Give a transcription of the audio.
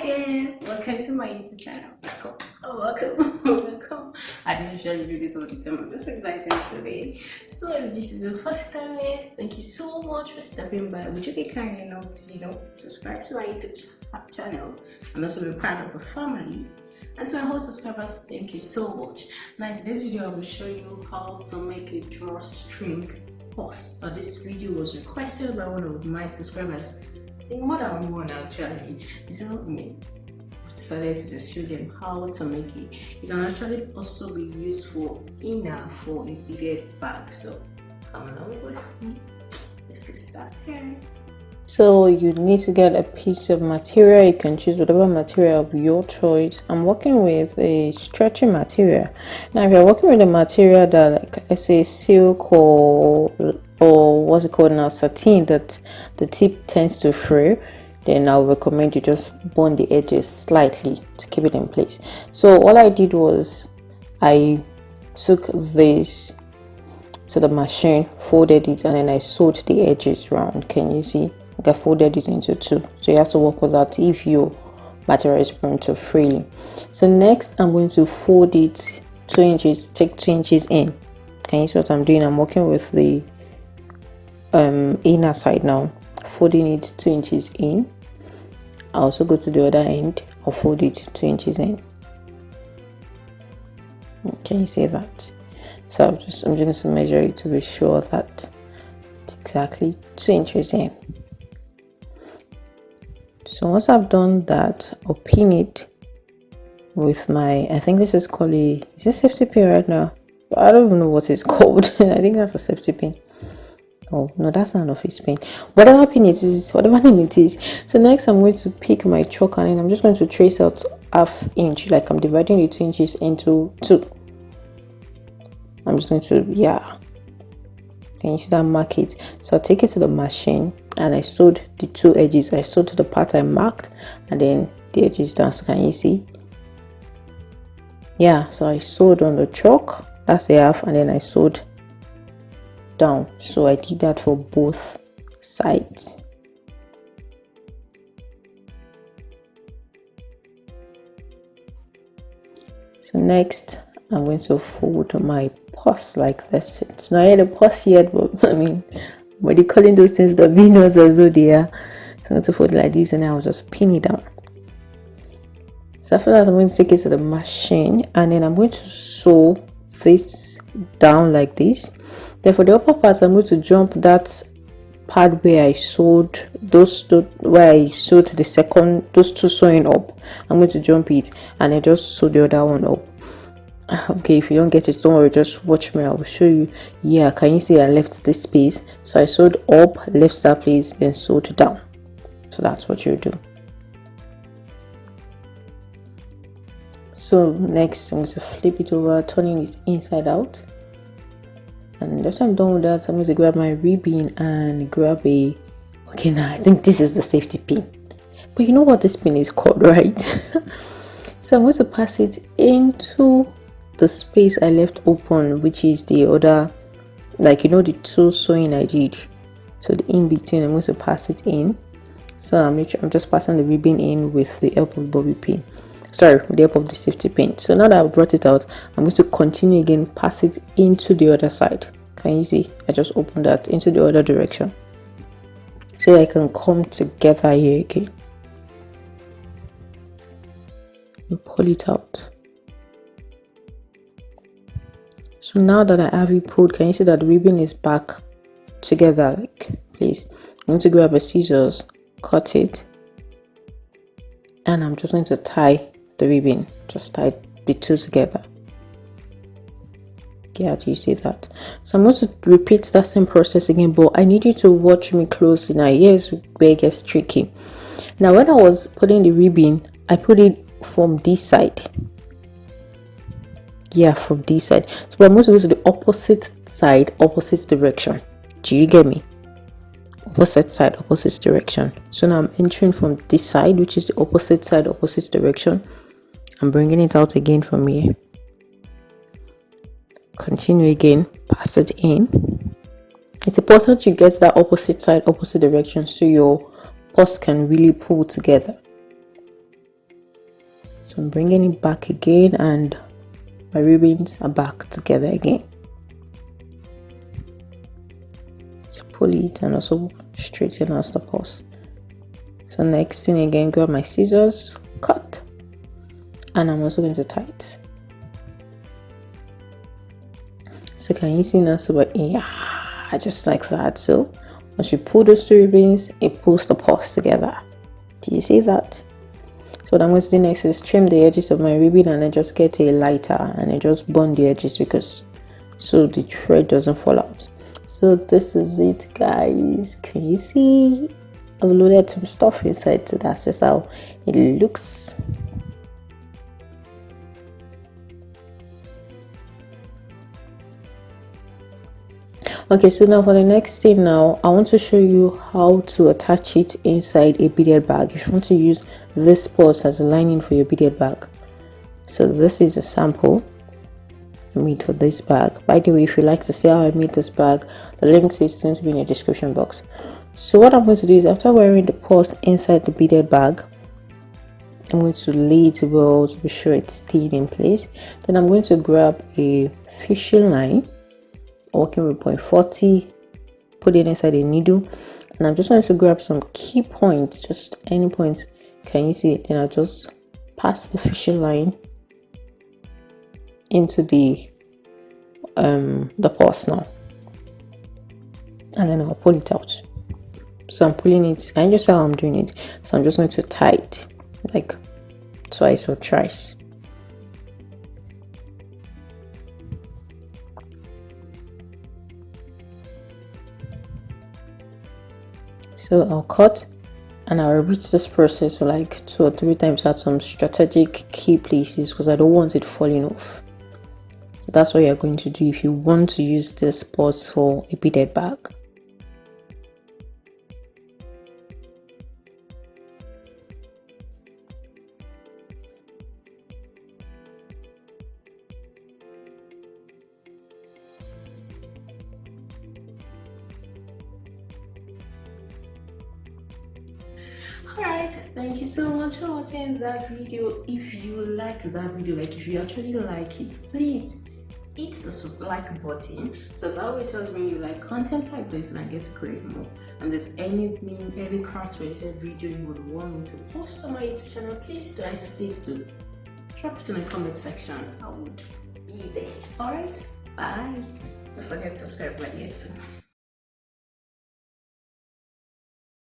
again, welcome to my YouTube channel. Welcome. I don't usually do this all the time. I'm just excited today. So if this is the first time here, thank you so much for stopping by. Would you be kind enough to subscribe to my YouTube channel and also be part of the family? And to my whole subscribers, thank you so much. Now in today's video, I will show you how to make a drawstring purse. Now this video was requested by one of my subscribers. More than one actually. It's not me. I've decided to just show them how to make it. It can actually also be used for inner for a beaded bag. So come along with me. Let's get started. So you need to get a piece of material. You can choose whatever material of your choice. I'm working with a stretchy material. Now if you're working with a material that, like I say, silk or what's it called now, satin, that the tip tends to fray, then I'll recommend you just bond the edges slightly to keep it in place. So all I did was I took this to the machine, folded it, and then I sewed the edges round. Can you see? I folded it into two, so you have to work with that if your material is prone to fraying. So next I'm going to fold it 2 inches, take 2 inches in. Can you see what I'm doing? I'm working with the inner side now, folding it 2 inches in. I also go to the other end, I'll fold it 2 inches in. Can you see that? So I'm just going to measure it to be sure that it's exactly 2 inches in. So once I've done that, I'll pin it with my, I think this is called is this safety pin right now? I don't even know what it's called. I think that's a safety pin. Oh no, that's not an office pin. Whatever pin it is, whatever name it is. So next I'm going to pick my chalk and then I'm just going to trace out ½ inch, like I'm dividing the 2 inches into 2. I'm just going to, can you see that? Mark it. So I'll take it to the machine and I sewed the 2 edges. I sewed to the part I marked and then the edges down. So can you see? So I sewed on the chalk, that's the half, and then I sewed down. So I did that for both sides. So next I'm going to fold my purse like this. It's not yet a purse yet, but I mean, what are you calling those things? The beanies as though they are. So I'm going to fold it like this and I'll just pin it down. So after that I'm going to take it to the machine and then I'm going to sew this down like this. Then for the upper part I'm going to jump that part where I sewed those two, where I sewed the second, those 2 sewing up. I'm going to jump it and I just sew the other one up. Okay, if you don't get it, don't worry, just watch me. I will show you. Can you see I left this space? So I sewed up, left that place, then sewed down. So that's what you do. So next I'm going to flip it over, turning it inside out. And after I'm done with that, I'm going to grab my ribbon and grab a, okay, now I think this is the safety pin, but you know what this pin is called, right? So I'm going to pass it into the space I left open, which is the other, like the 2 sewing I did. So the in between, I'm going to pass it in. So I'm just passing the ribbon in with the help of the bobby pin, with the help of the safety pin. So now that I've brought it out, I'm going to continue again, pass it into the other side. Can you see? I just opened that into the other direction so I can come together here again and pull it out. So now that I have it pulled, can you see that the ribbon is back together? Like, please, I'm going to grab a scissors, cut it, and I'm just going to tie the ribbon. Just tie the 2 together. Do you see that? So I'm going to repeat that same process again, but I need you to watch me closely. Now here's where it gets tricky. Now when I was putting the ribbon, I put it from this side. From this side. So I'm going to go to the opposite side, opposite direction. Do you get me? Opposite side, opposite direction. So now I'm entering from this side, which is the opposite side, opposite direction. I'm bringing it out again from here. Continue again, pass it in. It's important you get that opposite side, opposite direction so your purse can really pull together. So I'm bringing it back again, and my ribbons are back together again. So pull it and also straighten out the purse. So next thing again, grab my scissors, cut, and I'm also going to tie it. So can you see now? So but yeah, just like that. So once you pull those two ribbons, it pulls the purse together. Do you see that? So what I'm going to do next is trim the edges of my ribbon and then just get a lighter and then just burn the edges, because so the thread doesn't fall out. So this is it, guys. Can you see? I've loaded some stuff inside, so that's just how it looks. Okay, so now for the next thing, now I want to show you how to attach it inside a beaded bag if you want to use this purse as a lining for your beaded bag. So this is a sample I made for this bag. By the way, if you like to see how I made this bag, the link to it is going to be in the description box. So what I'm going to do is, after wearing the purse inside the beaded bag, I'm going to lay it well to be sure it's stayed in place. Then I'm going to grab a fishing line, working with 0.40, put it inside a needle, and I'm just going to grab some key points, just any points. Can you see it? Then I'll just pass the fishing line into the purse now, and then I'll pull it out. So I'm pulling it, and just how I'm doing it. So I'm just going to tie it like twice or thrice. So I'll cut and I'll repeat this process for like 2 or 3 times at some strategic key places, because I don't want it falling off. So that's what you're going to do if you want to use this purse for a beaded bag. Alright, thank you so much for watching that video. If you like that video, like if you actually like it, please hit the like button, so that way tells me you like content like this and I get to create more. And there's anything, any craft related video you would want me to post on my YouTube channel, please don't hesitate to drop it in the comment section. I would be there. Alright, bye. Don't forget to subscribe right here too.